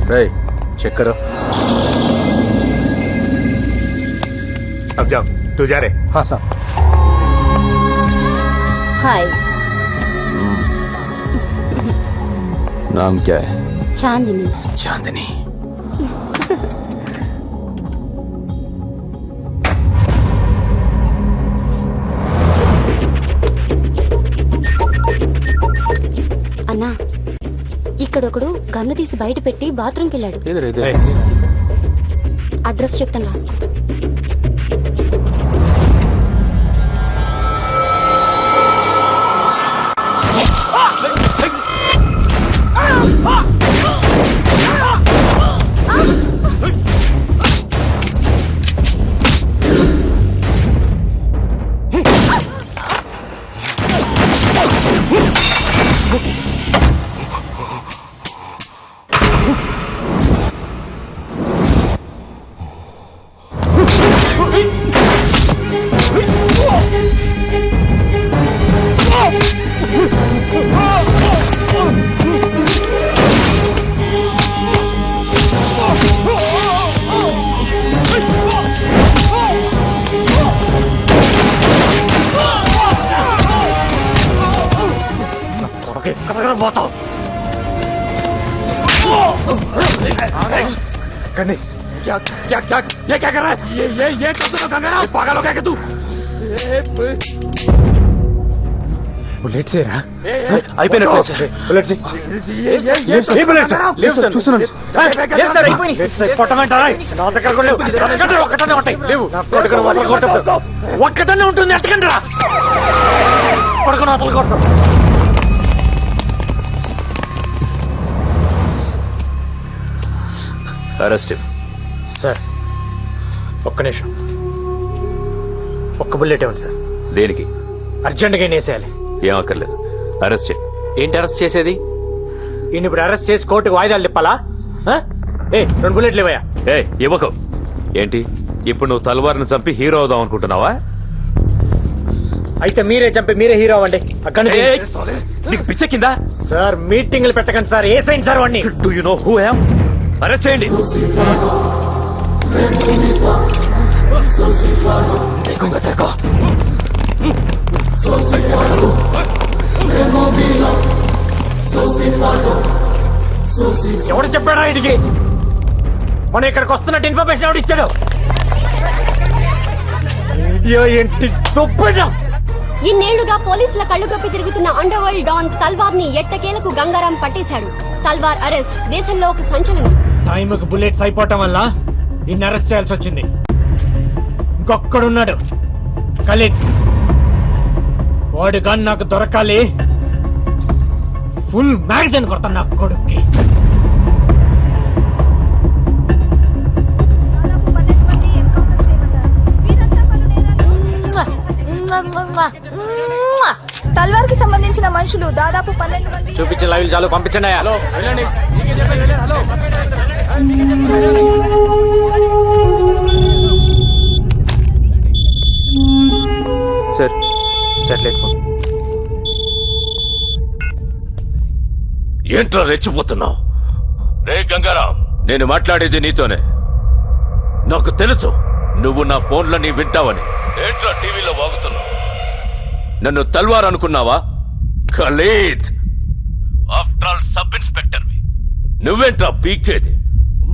Check करो। अब जाओ, तू जा रहे। हाँ साहब। हाय, नाम क्या है? चांदनी। चांदनी। అన్నా, ఇక్కడొకడు గన్ను తీసి బయట పెట్టి బాత్రూమ్కి వెళ్ళాడు. इधर इधर। అడ్రస్ చెప్తాను, రాసుకో. क्या क्या क्या ये क्या कर रहा है? ये कर दो गंगाराम, पागल हो गया क्या तू? बुलेट से रहा? అయిపోయినట్లే సార్. బుల్లెట్ సి. ఏ బుల్లెట్ సార్? లేదు సార్, చూస్తున్నాను. లేదు సార్, అయిపోయినాయి. కొట్టమంటారా? నా దగ్గర కూడా లేవు. ఒక్కటనే ఉంటాయి. లేవు. కొట్టుకుని వదలు కొట్టదు. ఒక్కటనే ఉంటుంది. ఎట్టకండి రా. కొడుకుని వదలు కొడతాం. అరెస్ట్. సార్ ఒక్క నిమిషం, ఒక్క బుల్లెట్ ఇవ్వండి సార్. దేనికి? అర్జెంట్గా వేసేయాలి. ఏం అక్కర్లేదు, అరెస్ట్ చేయి. ఏంటి అరెస్ట్ చేసేది? ఈయన ఇప్పుడు అరెస్ట్ చేసి కోర్టుకు వాయిదాలు తిప్పాలా? ఏ 2 బుల్లెట్లు ఇవ్వయా. ఏ ఇవ్వకు. ఏంటి ఇప్పుడు నువ్వు తల్వార్ను చంపి హీరో అవుదాం అనుకుంటున్నావా? అయితే మీరే చంపి మీరే హీరో అవ్వండి. అక్కడ నీకు పిచ్చ కింద? సార్ మీటింగ్లు పెట్టకండి సార్, ఏసైంది సార్ వాడిని. Do you know who I am? Arrest చేయండి. ఎవడు చెప్పాడా ఇదికి? మన ఇక్కడికి వస్తున్నట్టు ఇన్ఫర్మేషన్ ఎవడు ఇచ్చాడు? ఏంటి ఇన్నేళ్లుగా పోలీసుల కళ్ళు కప్పి తిరుగుతున్న అండర్ వరల్డ్ డాన్ తల్వార్ ని ఎట్టకేలకు గంగారాం పట్టేశాడు. తల్వార్ అరెస్ట్ దేశంలో ఒక సంచలనం. టైంకి బుల్లెట్స్ అయిపోవటం వల్ల ఇన్ని అరెస్ట్ చేయాల్సి వచ్చింది. ఇంకొక్కడున్నాడు, ఖలీద్. వాడు గాని నాకు దొరకాలి. ఫుల్ మ్యాగజైన్ కొడతాను నా కొడుక్కి. తల్వార్ కి సంబంధించిన మనుషులు దాదాపు 12 మంది. చూపించే లైవ్ చాలు, పంపించండి. హలో సార్ సార్ లేకపో. ఏంట్రా రెచ్చిపోతున్నావు? రే గంగారాం, నేను మాట్లాడేది నీతోనే. నాకు తెలుసు నువ్వు నా ఫోన్లని వింటావని. ఏంట్రా టీవీలో వాగుతున్నావు? నన్ను తల్వార్ అనుకున్నావా? Khalid, after all sub inspector. నువ్వేంట్రా పీకేది?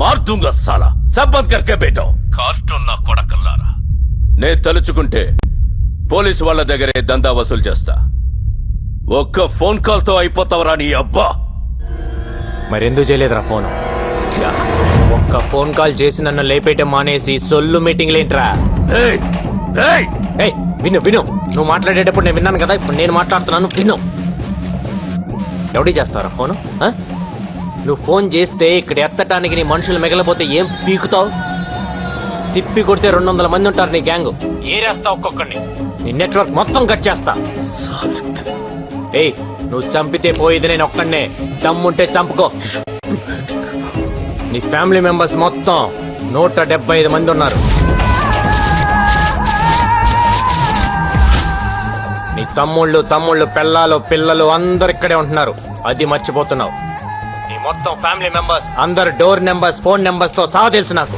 మార్దుంగా సాలా, సబ్ బంద్ కర్కే బేటావు. కార్టూన్ నా కొడకల్లారా. నేను తలుచుకుంటే పోలీసు వాళ్ళ దగ్గరే దందా వసూలు చేస్తా. ఒక్క ఫోన్ కాల్ తో అయిపోతావరా నీ అబ్బా? మరెందుకు చేయలేదురా ఫోన్? ఒక్క ఫోన్ కాల్ చేసి నన్ను లేపేయటం మానేసి సొల్లు మీటింగ్ లేంట్రా. విను విను, నువ్వు మాట్లాడేటప్పుడు నేను విన్నాను కదా, ఇప్పుడు నేను మాట్లాడుతున్నాను విను. ఎవడి చేస్తారా ఫోను? నువ్వు ఫోన్ చేస్తే ఇక్కడ ఎత్తటానికి నీ మనుషులు మిగలపోతే ఏం పీకుతావు? తిప్పి కొడితే 200 మంది ఉంటారు నీ గ్యాంగ్. ఏరేస్తా ఒక్కొక్కడిని, నీ నెట్వర్క్ మొత్తం కట్ చేస్తా. నువ్వు చంపితే పోయేది నేను ఒక్కడనే. దమ్ముంటే చంపుకో. నీ ఫ్యామిలీ మెంబర్స్ మొత్తం 175 మంది ఉన్నారు. నీ తమ్ముళ్ళు, పెళ్ళాలు, పిల్లలు అందరు ఇక్కడే ఉంటున్నారు. అది మర్చిపోతున్నావు. నీ మొత్తం ఫ్యామిలీ మెంబర్స్ అందరు డోర్ నెంబర్స్ ఫోన్ నెంబర్స్ తో సహా తెలుసు నాకు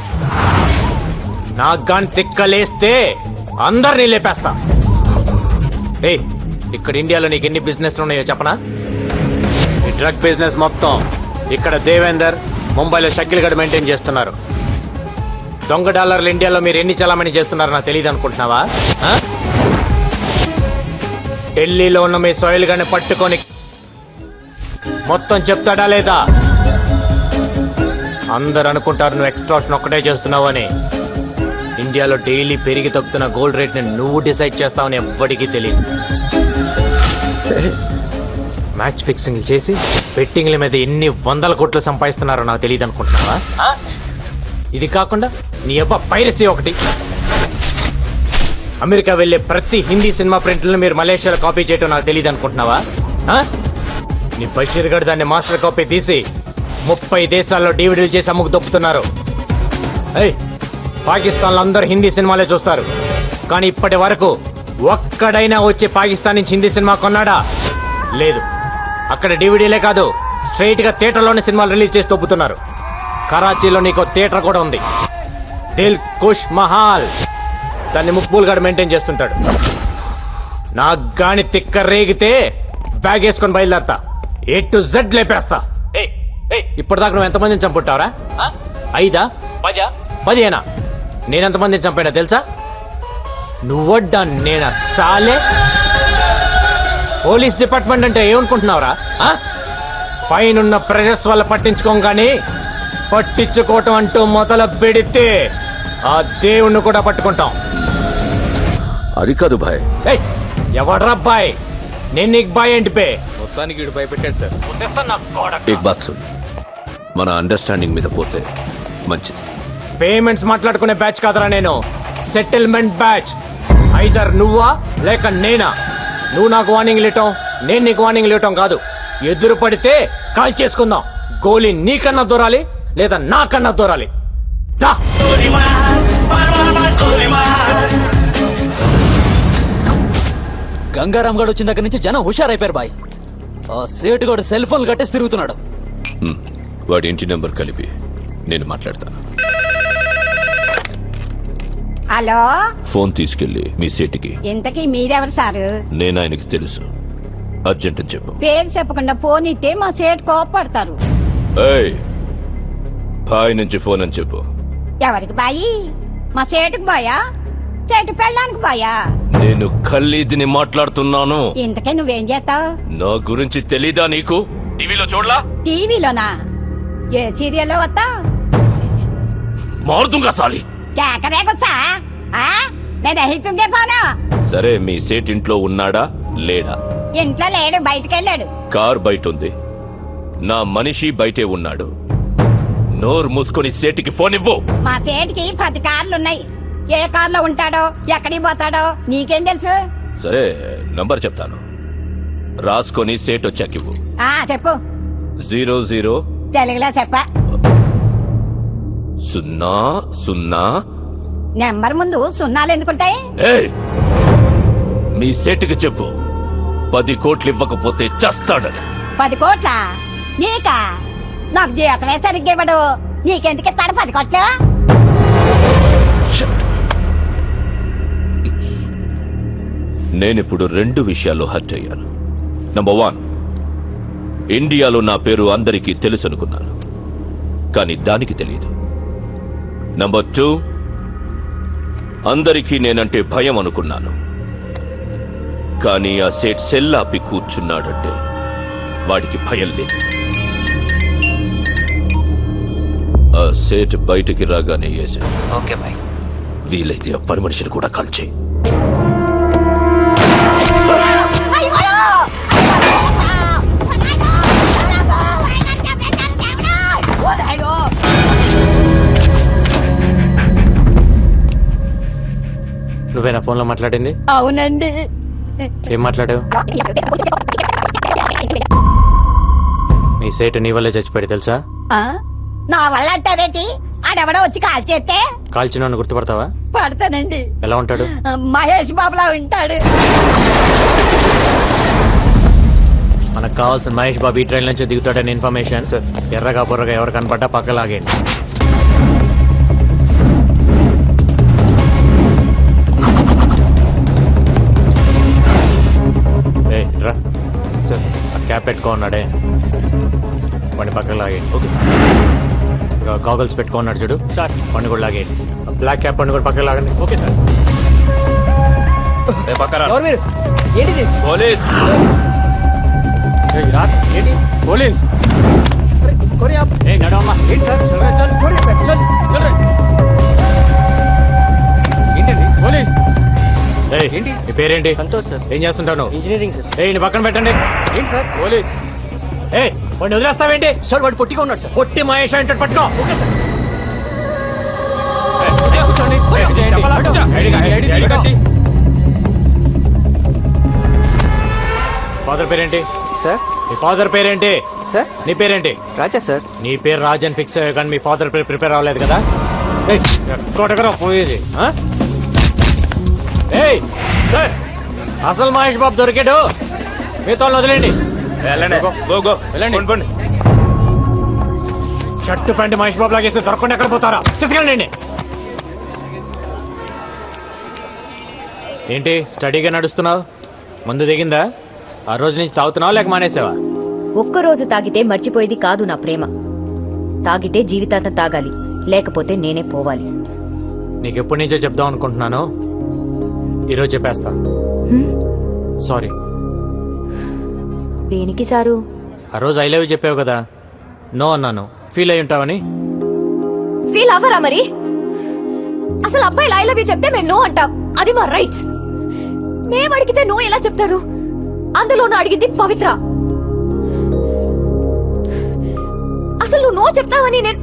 గాని తిక్కలేస్తే అందరినీ లేపేస్తా. ఏయ్, ఇక్కడ ఇండియాలో నీకు ఎన్ని బిజినెస్ ఉన్నాయో చెప్పనా? ఈ డ్రగ్ బిజినెస్ మొత్తం ఇక్కడ దేవేందర్, ముంబైలో షకిల్ గడ్ మెయింటైన్ చేస్తున్నారు. దొంగ డాలర్లు ఇండియాలో మీరు ఎన్ని చలామణి చేస్తున్నారో నాకు తెలియదు అనుకుంటున్నావా? ఆ? ఢిల్లీలో ఉన్న మీ సోయిల్ గాని పట్టుకొని మొత్తం చెప్తాడా లేదా? అందరు అనుకుంటారు నువ్వు ఎక్స్ట్రాక్షన్ ఒక్కటే చేస్తున్నావు అని. ఇండియాలో డైలీ పెరిగి తగ్గుతున్న గోల్డ్ రేట్ ని నువ్వు డిసైడ్ చేస్తావని ఎవ్వడికి తెలియదు. మ్యాచ్ ఫిక్సింగ్ చేసి బెట్టింగ్ల మీద ఎన్ని వందల కోట్లు సంపాదిస్తున్నారో నాకు తెలియదు అనుకుంటున్నావా? ఇది కాకుండా నీ అబ్బా పైరసీ ఒకటి. అమెరికా వెళ్లే ప్రతి హిందీ సినిమా ప్రింట్లను మీరు మలేషియాలో కాపీ చేయటం నాకు తెలియదు అనుకుంటున్నావా? నీ బషీర్ గడ్ దాన్ని మాస్టర్ కాపీ తీసి 30 దేశాల్లో డివిడీలు చేసి అమ్ముకు దొప్పుతున్నారు. పాకిస్తాన్ లో అందరూ హిందీ సినిమాలే చూస్తారు, కానీ ఇప్పటి వరకు ఒక్కడైనా వచ్చి పాకిస్తాన్ నుంచి హిందీ సినిమా కొన్నాడా? లేదు. అక్కడ డివిడీలే కాదు, స్ట్రైట్ గా థియేటర్లోనే సినిమాలు రిలీజ్ చేసి తొప్పుతున్నారు. కరాచీలో నీకు థియేటర్ కూడా ఉంది, దిల్ కుష్ మహాల్. దాన్ని ముక్బూల్ గారు మెయింటైన్ చేస్తుంటాడు. నాకు గాని తిక్క రేగితే బ్యాగ్ వేసుకొని బయలుదేరతా, A to Z లేపేస్తా. ఇప్పటిదాకా నువ్వు ఎంతమందిని చంపుంటావరా? 5, 10, 10 నేనెంతమందిని చంపానా తెలుసా? నువ్వడ్డా నేనా సాలే? పోలీస్ డిపార్ట్మెంట్ అంటే ఏమనుకుంటున్నావురా? పైనున్న ప్రెషర్స్ వల్ల పట్టించుకోగాని పట్టించుకోవటం అంటూ మొదలు పెడితే ఆ దేవుణ్ణి కూడా పట్టుకుంటాం. అది కాదు భాయ్. ఎవడ్రా బాయ్? నేను నీకు బాయ్ ఏంటి పే? మొత్తానికి వీడు భయపెట్టాడు సార్. ఏక్ బాత్ సున్, మన అండర్స్టాండింగ్ మీద పోతే మంచిది. పేమెంట్స్ మాట్లాడుకునే బ్యాచ్ కాదరా నేను, సెటిల్మెంట్ బ్యాచ్. ఐదర్ నువ్వా లేక నేనా. నువ్వు నాకు వార్నింగ్ ఇవ్వటం, నేను నీకు వార్నింగ్ ఇవ్వటం కాదు. ఎదురు పడితే కాల్ చేసుకుందాం. గోలీ నీకన్నా దూరాలి లేదా నాకన్నా దూరాలి. దా. గంగారాం గడు వచ్చిన దగ్గర నుంచి జనం హుషారైపోయారు బాయ్. ఆ సేటు గడు సెల్ ఫోన్ కట్టేసి తిరుగుతున్నాడు. వాడి ఇంటి నెంబర్ కలిపి నేను మాట్లాడతాను. హలో, ఫోన్ తీసుకెళ్లి మీ సేటికి. ఇంతకీ మీరెవరు సారు? నేను ఆయనకి తెలుసు, అర్జెంట్ అని చెప్పు. పేరు చెప్పకుండా ఫోన్ ఇస్తే మా సేటు కోపడతారు. ఏయ్, బాయ్ నుంచి ఫోన్ అని చెప్పు. ఎవరికి బాయి? మా సేటుకు బాయా, చెట్టు పెళ్ళానికి బాయా? నేను ఖల్లీదిని మాట్లాడుతున్నాను. ఇంతకీ నువ్వేం చేస్తావు? నా గురించి తెలీదా నీకు? టీవీలో చూడలా? టీవీలోనా? ఏ సీరియల్లో వస్తావు? మారుతుంగా సాలి. కేకరేకొచ్చా? నేను దహితుందే పోను. సరే, మీ సేట్ ఇంట్లో ఉన్నాడా లేడా? ఇంట్లో లేడు, బయటకెళ్ళాడు. కార్ బయట ఉంది, నా మనిషి బయటే ఉన్నాడు. నోరు మూసుకొని సేటికి ఫోన్ ఇవ్వు. మా సేటికి 10 కార్లున్నాయి. ఏ కార్లో ఉంటాడో ఎక్కడికి పోతాడో నీకేం తెలుసు? సరే, నంబర్ చెప్తాను, రాసుకొని సేట్ వచ్చాకివ్వు. చెప్పు. 00 తెలుగులో చెప్ప. 00. నెంబర్ ముందు సున్నాలు ఎందుకుంటాయి? ఏయ్, మీ సేటుకి చెప్పు 10 కోట్లు ఇవ్వకపోతే చస్తాడని. 10 కోట్ల నీకా? నాకు జీవితమే సరిగ్గా ఇవ్వడు. నీకెందుకు ఇస్తాడు 10 కోట్లు? నేనిప్పుడు 2 విషయాల్లో హర్ట్ అయ్యాను. నంబర్ 1, ఇండియాలో నా పేరు అందరికీ తెలుసు అనుకున్నాను, కానీ దానికి తెలియదు. నంబర్ 2, అందరికీ నేనంటే భయం అనుకున్నాను, కానీ ఆ సేట్ సెల్లాపి కూర్చున్నాడంటే వాడికి భయం లేదు. ఆ సేట్ బయటికి రాగానే వేశాను. Okay bye. వీలైతే ఆ పని మనిషిని కూడా కాల్చేయి. నువ్వేనా ఫోన్ లో మాట్లాడింది? అవునండి. ఏం మాట్లాడావు? మీ సేటు నీ వల్లే చచ్చిపోయాడు తెలుసా? నా వల్ల అంటారేంటి? ఆడెవడో వచ్చి కాల్ చేస్తే కాల్చిన గుర్తుపడతావా? పడతానండి. ఎలా ఉంటాడు? మహేష్ బాబులా ఉంటాడు. మనకు కావాల్సిన మహేష్ బాబు ఈ ట్రైన్ నుంచి దిగుతాడని ఇన్ఫర్మేషన్. సార్. ఎర్రగా బుర్రగా ఎవరు కనపడ్డా పక్కలాగేయండి. ఏయ్, రా సార్. ఆ క్యాప్ పెట్టుకోన్నాడే వాడిని పక్కకు లాగేయండి. ఓకే గాగల్స్ పెట్టుకున్నాడు చూడు సార్, వాడిని కూడా లాగేయండి. బ్లాక్ క్యాప్ వాడిని కూడా పక్కకు లాగండి. Okay sir. ఎవరు మీరు? ఏంటిది? పోలీస్ ఏంటి పోలీస్? నడవమ్మా. ఏంటి సార్? ఏంటండి? పోలీస్. ఏంటి నీ పేరేంటి? సంతోష్ సార్. ఏం చేస్తుంటావు నువ్వు? Engineering sir. నీ పక్కన పెట్టండి. ఏంటి సార్? పోలీస్. వాడిని వదిలేస్తావేంటి? సార్ వాడు పొట్టిగా ఉన్నాడు సార్. పొట్టి మహేష్ అంటే పట్టుకో. Okay sir. ఫాదర్ పేరేంటి? సార్. నీ ఫాదర్ పేరేంటి? సార్. నీ పేరేంటి? రాజా సార్. నీ పేరు రాజన్ ఫిక్స్ అయ్యా కానీ మీ ఫాదర్ పేరు ప్రిపేర్ అవ్వలేదు కదా? ఎక్కడెక్కడ పోయేది ఆ? ఏయ్ సార్, అసలు మహేష్ బాబు దొరికాడు. మీతో వదిలేండి. వెళ్ళండి. షర్టు ప్యాంట్ మహేష్ బాబు లాగేస్తే దొరకకుండా ఎక్కడ పోతారా? తీసుకెళ్ళండి. ఏంటి స్టడీగా నడుస్తున్నావు? మందు దిగిందా? ఆ రోజు నుంచి తాగుతున్నావా లేక మానేసావా? ఒక్కరోజు తాగితే మర్చిపోయేది కాదు నా ప్రేమ. తాగితే జీవితాంతం తాగాలి, లేకపోతే నేనే పోవాలి. నీకెప్పటి నుంచో చెప్దాం అనుకుంటున్నాను, ఈరోజు చెప్పేస్తా. సారీ. దేనికి సారు? ఆ రోజు ఐ లవ్ యూ చెప్పావు కదా, నో అన్నాను. ఫీల్ అయి ఉంటావని. ఫీల్ అవ్వరా మరి? అసలు అబ్బాయిలు ఐ లవ్ యూ చెప్తే మేము నో అంటాం, అది మా రైట్స్. మేము అడిగితే నో ఎలా చెప్తారు? అందులోనూ అడిగింది పవిత్ర. అసలు నువ్వు నో చెప్తావని నేను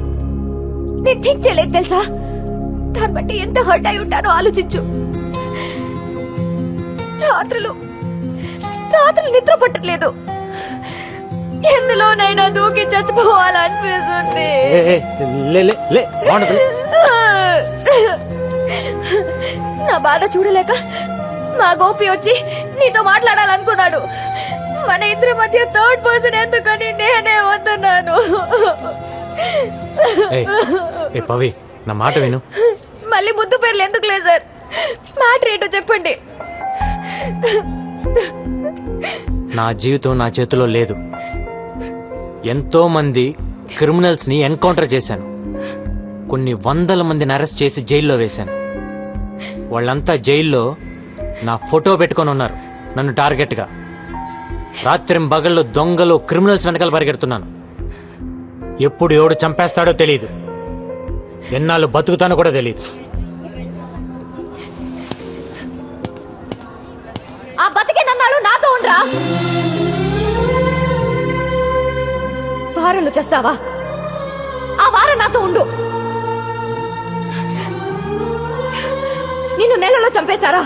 థింక్ చేయలేదు తెలుసా? దాన్ని బట్టి ఎంత హర్ట్ అయి ఉంటానో ఆలోచించు. రాత్రులు నిద్ర పట్టట్లేదు. ఎందులోనైనా దూకి చచ్చిపోవాలనిపిస్తుంది. నా బాధ చూడలేక మా గోపి వచ్చి నీతో మాట్లాడాలనుకున్నాడు. మన ఇద్దరి మధ్య థర్డ్ పర్సన్ ఎందుకని నేనే వస్తున్నాను. పవి, నా మాట విను. మళ్ళీ ముద్దు పేర్లు ఎందుకు లేదు సార్? మ్యాటర్ ఏంటో చెప్పండి. నా జీవితం నా చేతిలో లేదు. ఎంతో మంది క్రిమినల్స్ ని ఎన్కౌంటర్ చేశాను. కొన్ని వందల మందిని అరెస్ట్ చేసి జైల్లో వేశాను. వాళ్ళంతా జైల్లో నా ఫోటో పెట్టుకొని ఉన్నారు నన్ను టార్గెట్ గా. రాత్రింబగళ్ళు దొంగలు క్రిమినల్స్ వెనకాల పరిగెడుతున్నాను. ఎప్పుడు ఎవడు చంపేస్తాడో తెలియదు, ఎన్నాళ్ళు బతుకుతానో కూడా తెలియదు. ఆ బతికే నన్నాడు నాతో ఉండరా? వారంలో చేస్తావా? ఆ వారం నాతో ఉండు. నిన్ను నెలలో చంపేస్తారా?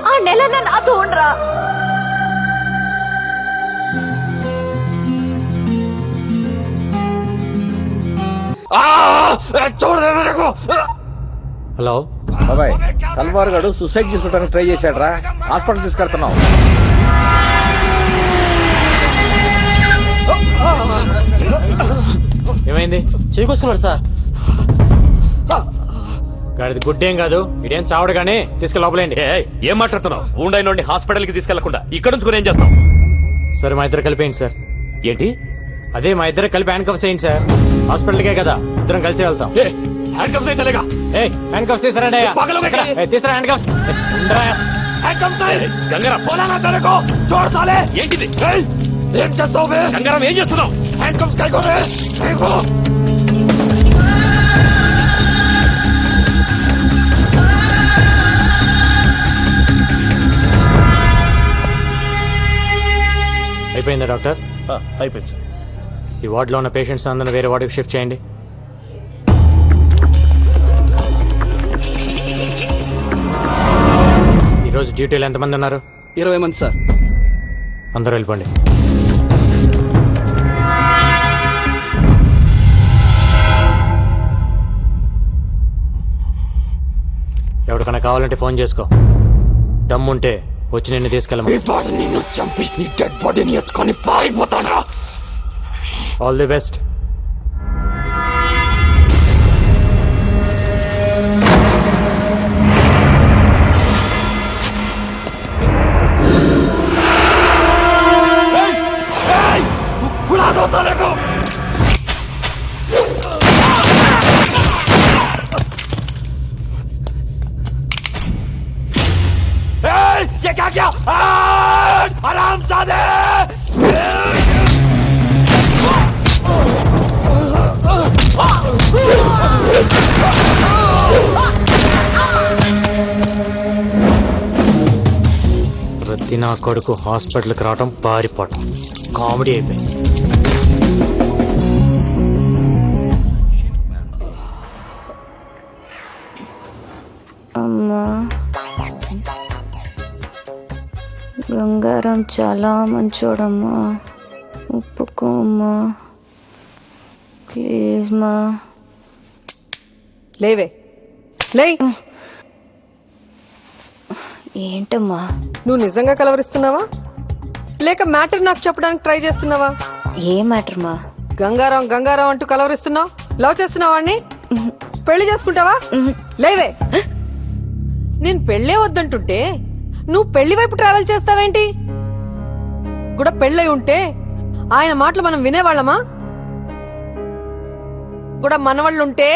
ఆ నెలన్న నాతో ఉండరా? హలో బాబాయ్, తల్వార్ గాడు సూసైడ్ చేసుకోవడానికి ట్రై చేశాడు రా. హాస్పిటల్ తీసుకెళ్తున్నావు. ఏమైంది? చేకొస్తున్నాడు సార్. గాడిది గుడ్డేం కాదు, ఇదేం చావడు గానీ తీసుకెళ్ళి లోపలేండి. ఏం మాట్లాడుతున్నావు? ఉండైన హాస్పిటల్ కి తీసుకెళ్లకుండా ఇక్కడ నుంచి ఏం చేస్తాం? సరే మా ఇద్దరు కలిపేయండి సార్. ఏంటి? అదే మా ఇద్దరు కలిపి హ్యాండ్ కప్స్ వేయండి సార్. హాస్పిటల్కే కదా, ఇద్దరం కలిసి వెళ్తాం. హ్యాండ్ కప్స్ అయితేలేగా. హ్యాండ్ కప్స్ తీసుకురండి అయ్యా. తీసుకురా హ్యాండ్ కప్స్. ఏంటిది? ఏం చేస్తావు? గంగారం ఏం చేస్తున్నావు? హ్యాండ్ కప్స్ కైకోవే. అయిపోయిందా డాక్టర్? అయిపోయింది సార్. ఈ వార్డులో ఉన్న పేషెంట్స్ అందరూ వేరే వార్డుకి షిఫ్ట్ చేయండి. ఈ రోజు డ్యూటీలో ఎంతమంది ఉన్నారు? 20 మంది సార్. అందరూ వెళ్ళిపోండి. ఎవరికైనా కావాలంటే ఫోన్ చేసుకో. దమ్ముంటే వచ్చి నిన్ను తీసుకెళ్ళమా. ఇవాళ నిన్ను చంపి నీ డెడ్ బాడీని ఎత్తుకొని పారిపోతానా? All the best. ये क्या किया? आराम साधे। ప్రతి నా కొడుకు హాస్పిటల్కి రావటం పారిపోవటం కామెడీ అయిపోయింది. అమ్మా గంగారం చాలా మంచోడమ్మా, ఒప్పుకోమ్మా ప్లీజ్ మా. లేవే లే. ఏంటమ్మా? నువ్వు నిజంగా కలవరిస్తున్నావా లేక మ్యాటర్ నాకు చెప్పడానికి ట్రై చేస్తున్నావా? ఏ మ్యాటర్ మా? గంగారాం గంగారాం అంటూ కలవరిస్తున్నావు. లవ్ చేస్తున్నావా వాణ్ణి? పెళ్లి చేసుకుంటావా? లేవే. నేను పెళ్లే వద్దంటుంటే నువ్వు పెళ్లి వైపు ట్రావెల్ చేస్తావేంటి? కూడా పెళ్ళై ఉంటే ఆయన మాటలు మనం వినేవాళ్ళమా? కూడా మనవాళ్ళుంటే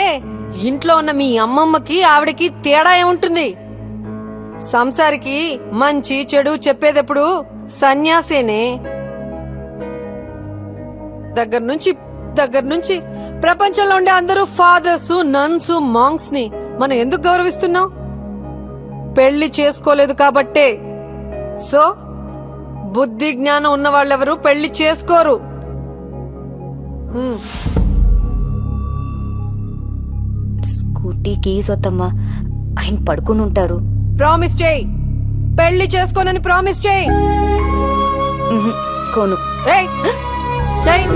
ఇంట్లో ఉన్న మీ అమ్మమ్మకి ఆవిడకి తేడా ఏముంటుంది? సంసారికి మంచి చెడు చెప్పేదెప్పుడు సన్యాసేనే. దగ్గర నుంచి ప్రపంచంలో ఉండే అందరూ ఫాదర్స్, నన్స్, మాంగ్స్ ని మనం ఎందుకు గౌరవిస్తున్నాం? పెళ్లి చేసుకోలేదు కాబట్టే. సో బుద్ధి జ్ఞానం ఉన్న వాళ్ళెవరు పెళ్లి చేసుకోరు. స్కూటీ కీస్ వద్దమ్మా, ఆయన పడుకుని ఉంటారు. ప్రామిస్ చేయి, పెళ్లి చేసుకోనని ప్రామిస్ చేయి. కోను ఏయ్, చేయి.